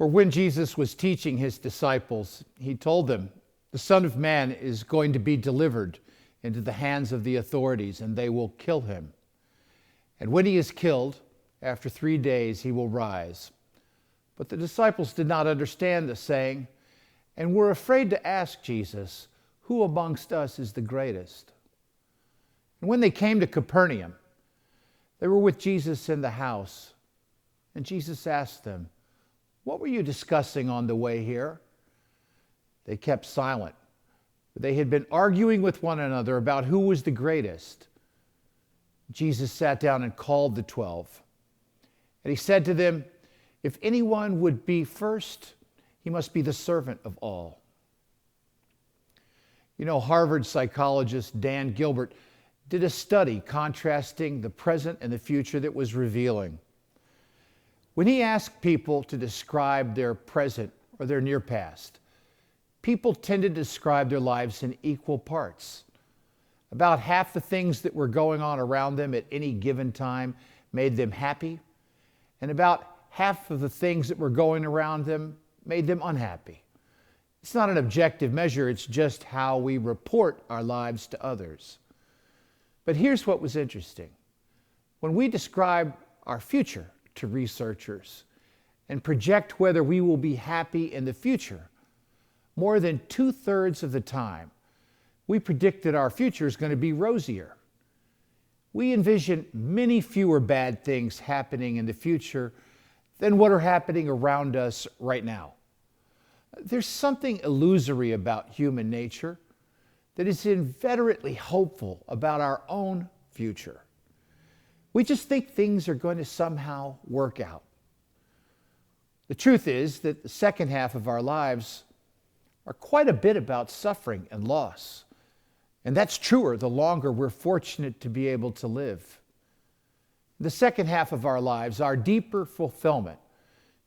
For when Jesus was teaching his disciples, he told them, "The Son of Man is going to be delivered into the hands of the authorities, and they will kill him. And when he is killed, after 3 days he will rise." But the disciples did not understand the saying, and were afraid to ask Jesus, "Who amongst us is the greatest?" And when they came to Capernaum, they were with Jesus in the house. And Jesus asked them, "What were you discussing on the way here?" They kept silent. They had been arguing with one another about who was the greatest. Jesus sat down and called the 12. And he said to them, "If anyone would be first, he must be the servant of all." You know, Harvard psychologist Dan Gilbert did a study contrasting the present and the future that was revealing. When he asked people to describe their present or their near past, people tended to describe their lives in equal parts. About half the things that were going on around them at any given time made them happy, and about half of the things that were going around them made them unhappy. It's not an objective measure, it's just how we report our lives to others. But here's what was interesting. When we describe our future to researchers and project whether we will be happy in the future, more than 2/3 of the time, we predict that our future is going to be rosier. We envision many fewer bad things happening in the future than what are happening around us right now. There's something illusory about human nature that is inveterately hopeful about our own future. We just think things are going to somehow work out. The truth is that the second half of our lives are quite a bit about suffering and loss. And that's truer the longer we're fortunate to be able to live. The second half of our lives, our deeper fulfillment,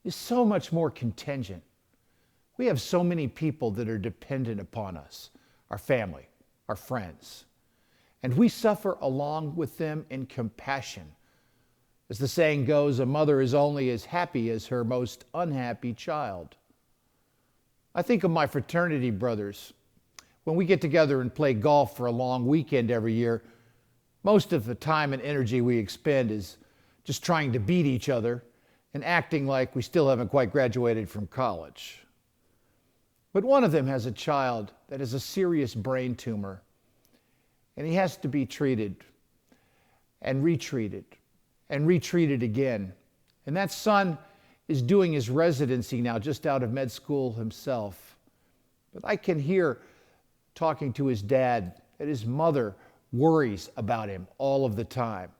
is so much more contingent. We have so many people that are dependent upon us, our family, our friends. And we suffer along with them in compassion. As the saying goes, a mother is only as happy as her most unhappy child. I think of my fraternity brothers. When we get together and play golf for a long weekend every year, most of the time and energy we expend is just trying to beat each other and acting like we still haven't quite graduated from college. But one of them has a child that has a serious brain tumor, and he has to be treated and retreated and retreated again. And that son is doing his residency now, just out of med school himself. But I can hear, talking to his dad, that his mother worries about him all of the time.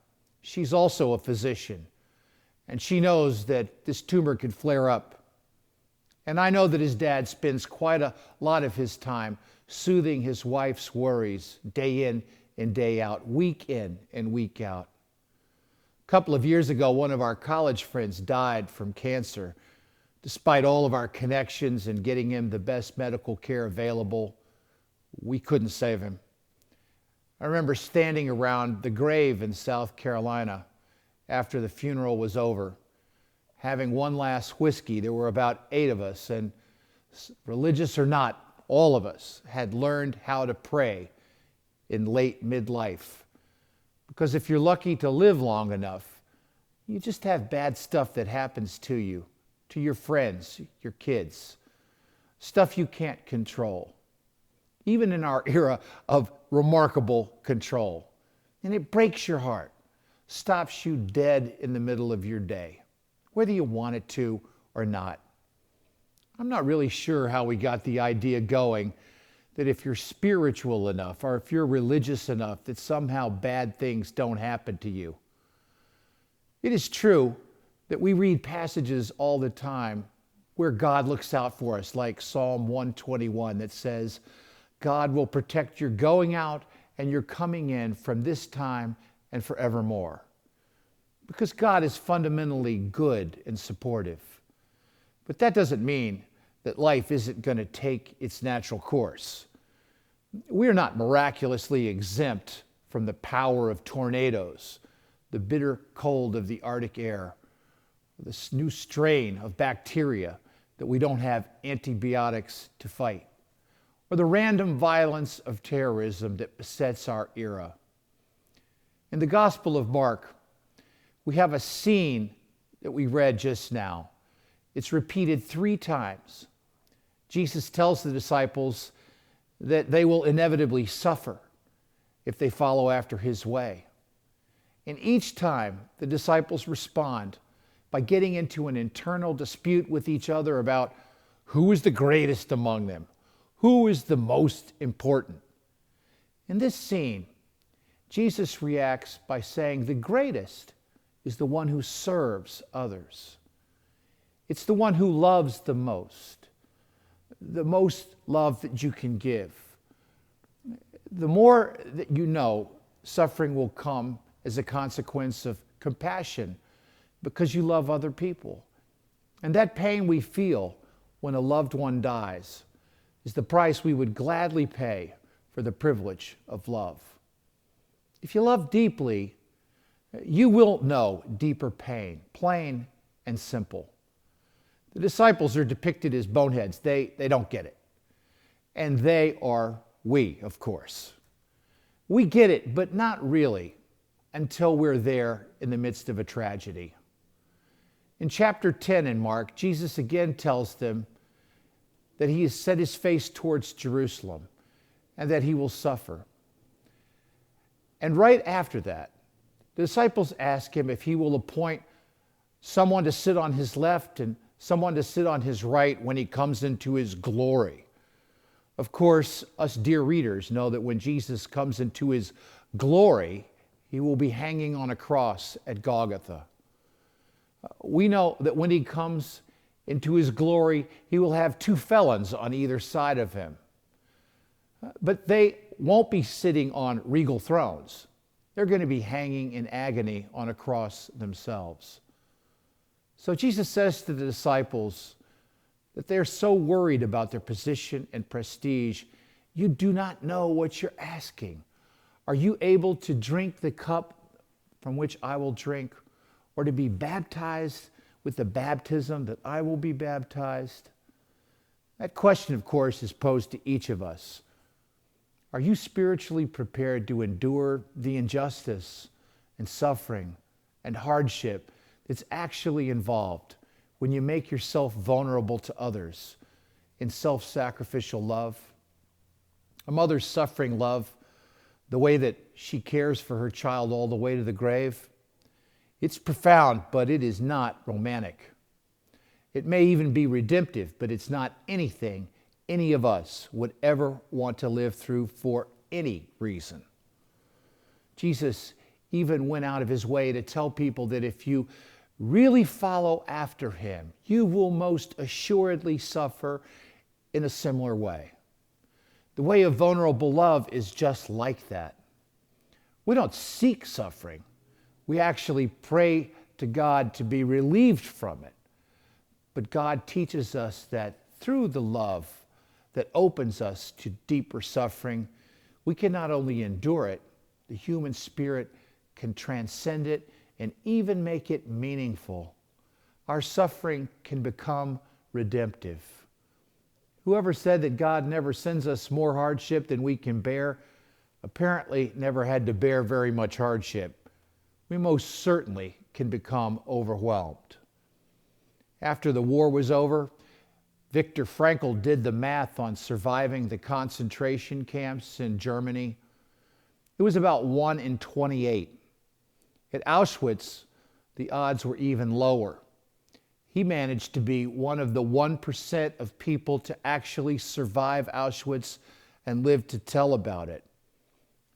She's also a physician, and she knows that this tumor could flare up. And I know that his dad spends quite a lot of his time soothing his wife's worries day in and day out, week in and week out. A couple of years ago, one of our college friends died from cancer. Despite all of our connections and getting him the best medical care available, we couldn't save him. I remember standing around the grave in South Carolina after the funeral was over, having one last whiskey. There were about 8 of us, and religious or not, all of us had learned how to pray in late midlife. Because if you're lucky to live long enough, you just have bad stuff that happens to you, to your friends, your kids, stuff you can't control, even in our era of remarkable control. And it breaks your heart, stops you dead in the middle of your day, whether you want it to or not. I'm not really sure how we got the idea going that if you're spiritual enough or if you're religious enough that somehow bad things don't happen to you. It is true that we read passages all the time where God looks out for us, like Psalm 121 that says, God will protect your going out and your coming in from this time and forevermore. Because God is fundamentally good and supportive. But that doesn't mean that life isn't going to take its natural course. We're not miraculously exempt from the power of tornadoes, the bitter cold of the Arctic air, this new strain of bacteria that we don't have antibiotics to fight, or the random violence of terrorism that besets our era. In the Gospel of Mark, we have a scene that we read just now. It's repeated 3 times. Jesus tells the disciples that they will inevitably suffer if they follow after his way. And each time, the disciples respond by getting into an internal dispute with each other about who is the greatest among them, who is the most important. In this scene, Jesus reacts by saying the greatest is the one who serves others. It's the one who loves the most love that you can give. The more that you know, suffering will come as a consequence of compassion because you love other people. And that pain we feel when a loved one dies is the price we would gladly pay for the privilege of love. If you love deeply, you will know deeper pain, plain and simple. The disciples are depicted as boneheads. They don't get it. And they are we, of course. We get it, but not really, until we're there in the midst of a tragedy. In chapter 10 in Mark, Jesus again tells them that he has set his face towards Jerusalem and that he will suffer. And right after that, the disciples ask him if he will appoint someone to sit on his left and someone to sit on his right when he comes into his glory. Of course, us dear readers know that when Jesus comes into his glory, he will be hanging on a cross at Golgotha. We know that when he comes into his glory, he will have 2 felons on either side of him. But they won't be sitting on regal thrones. They're going to be hanging in agony on a cross themselves. So Jesus says to the disciples that they're so worried about their position and prestige, you do not know what you're asking. Are you able to drink the cup from which I will drink, or to be baptized with the baptism that I will be baptized? That question, of course, is posed to each of us. Are you spiritually prepared to endure the injustice and suffering and hardship that's actually involved when you make yourself vulnerable to others in self-sacrificial love? A mother's suffering love, the way that she cares for her child all the way to the grave, it's profound, but it is not romantic. It may even be redemptive, but it's not anything any of us would ever want to live through for any reason. Jesus even went out of his way to tell people that if you really follow after him, you will most assuredly suffer in a similar way. The way of vulnerable love is just like that. We don't seek suffering. We actually pray to God to be relieved from it. But God teaches us that through the love that opens us to deeper suffering, we can not only endure it, the human spirit can transcend it and even make it meaningful. Our suffering can become redemptive. Whoever said that God never sends us more hardship than we can bear, apparently never had to bear very much hardship. We most certainly can become overwhelmed. After the war was over, Viktor Frankl did the math on surviving the concentration camps in Germany. It was about 1 in 28. At Auschwitz, the odds were even lower. He managed to be one of the 1% of people to actually survive Auschwitz and live to tell about it.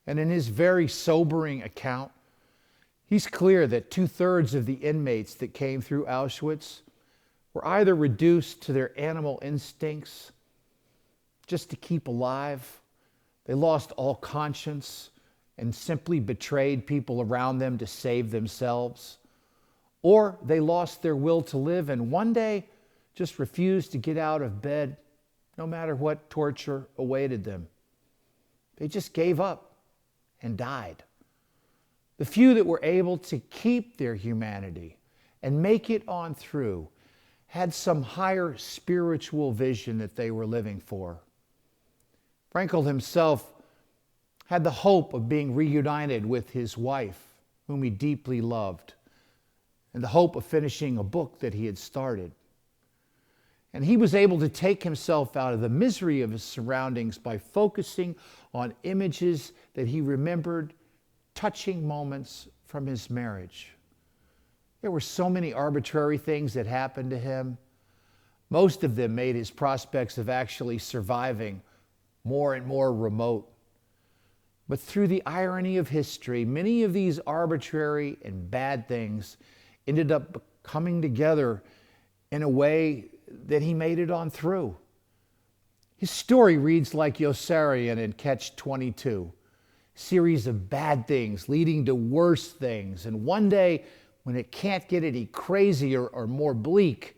And in his very sobering account, he's clear that 2/3 of the inmates that came through Auschwitz were either reduced to their animal instincts just to keep alive. They lost all conscience and simply betrayed people around them to save themselves. Or they lost their will to live and one day just refused to get out of bed no matter what torture awaited them. They just gave up and died. The few that were able to keep their humanity and make it on through had some higher spiritual vision that they were living for. Frankl himself had the hope of being reunited with his wife, whom he deeply loved, and the hope of finishing a book that he had started. And he was able to take himself out of the misery of his surroundings by focusing on images that he remembered, touching moments from his marriage. There were so many arbitrary things that happened to him. Most of them made his prospects of actually surviving more and more remote. But through the irony of history, many of these arbitrary and bad things ended up coming together in a way that he made it on through. His story reads like Yossarian in Catch-22, series of bad things leading to worse things. And one day, when it can't get any crazier or more bleak,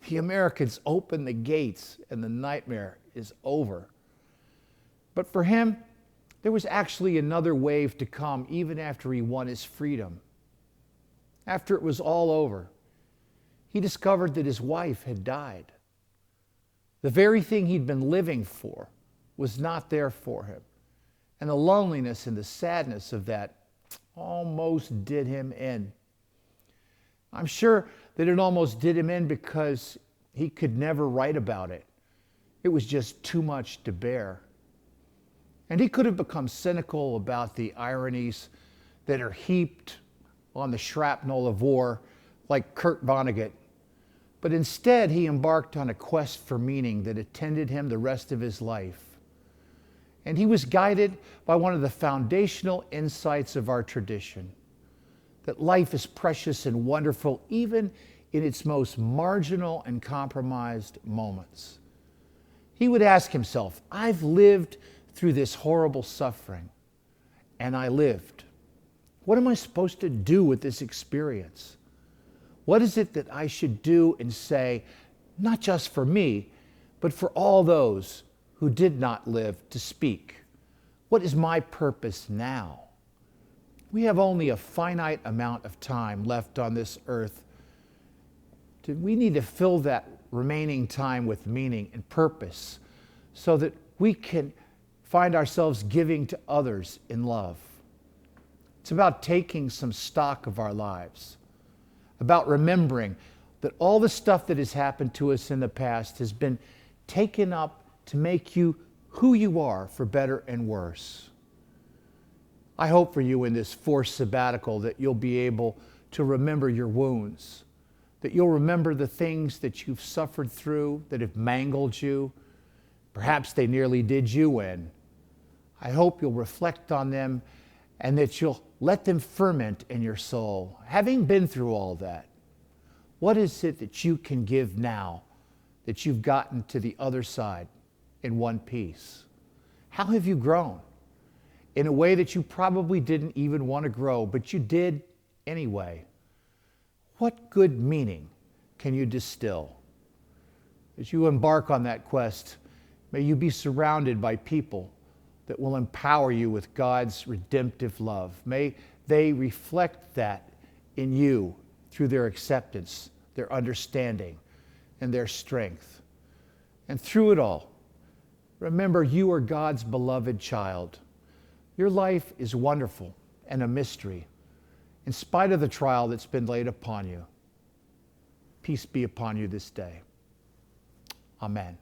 the Americans open the gates and the nightmare is over. But for him, there was actually another wave to come even after he won his freedom. After it was all over, he discovered that his wife had died. The very thing he'd been living for was not there for him. And the loneliness and the sadness of that almost did him in. I'm sure that it almost did him in because he could never write about it. It was just too much to bear. And he could have become cynical about the ironies that are heaped on the shrapnel of war, like Kurt Vonnegut. But instead, he embarked on a quest for meaning that attended him the rest of his life. And he was guided by one of the foundational insights of our tradition, that life is precious and wonderful even in its most marginal and compromised moments. He would ask himself, I've lived through this horrible suffering, and I lived. What am I supposed to do with this experience? What is it that I should do and say, not just for me, but for all those who did not live to speak? What is my purpose now? We have only a finite amount of time left on this earth. We need to fill that remaining time with meaning and purpose so that we can find ourselves giving to others in love. It's about taking some stock of our lives, about remembering that all the stuff that has happened to us in the past has been taken up to make you who you are, for better and worse. I hope for you in this forced sabbatical that you'll be able to remember your wounds, that you'll remember the things that you've suffered through that have mangled you. Perhaps they nearly did you in. I hope you'll reflect on them and that you'll let them ferment in your soul. Having been through all that, what is it that you can give now that you've gotten to the other side in one piece? How have you grown? In a way that you probably didn't even want to grow, but you did anyway. What good meaning can you distill? As you embark on that quest, may you be surrounded by people that will empower you with God's redemptive love. May they reflect that in you through their acceptance, their understanding, and their strength. And through it all, remember you are God's beloved child. Your life is wonderful and a mystery, in spite of the trial that's been laid upon you. Peace be upon you this day. Amen.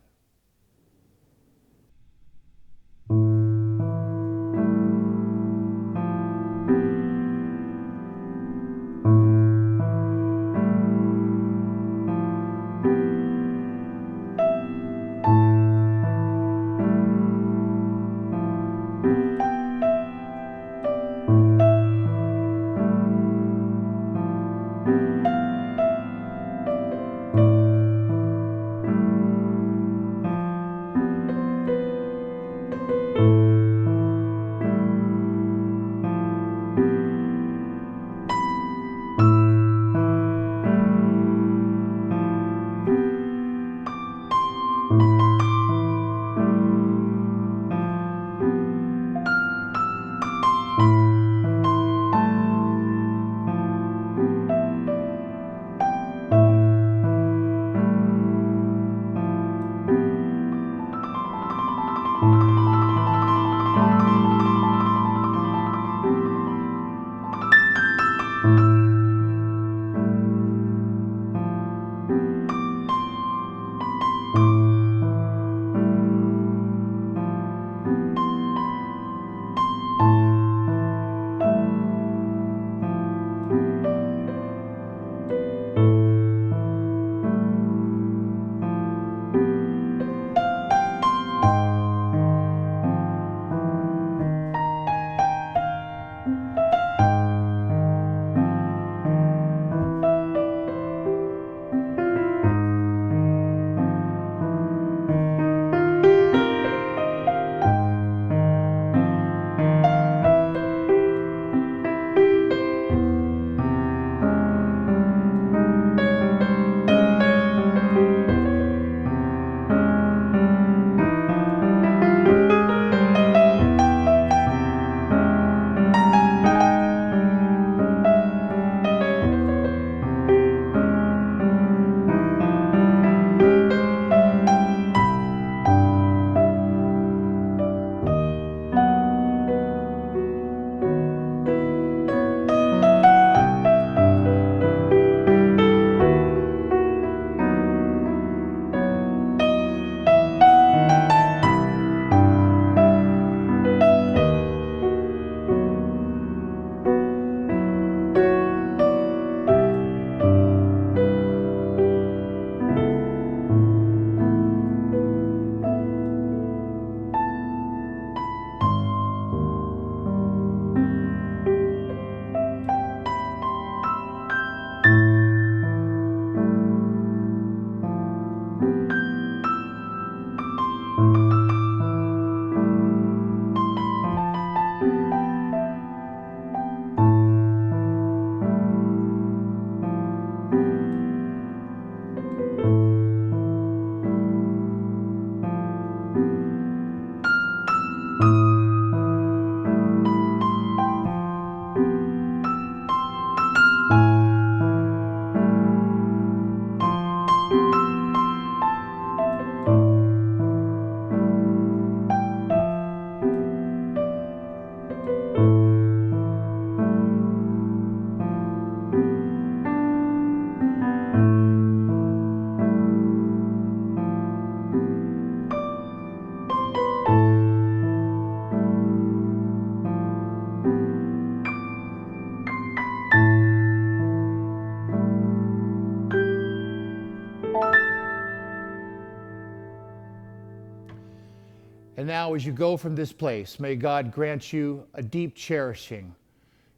And now, as you go from this place, may God grant you a deep cherishing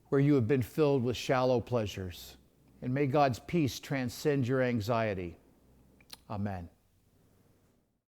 where you have been filled with shallow pleasures. And may God's peace transcend your anxiety. Amen.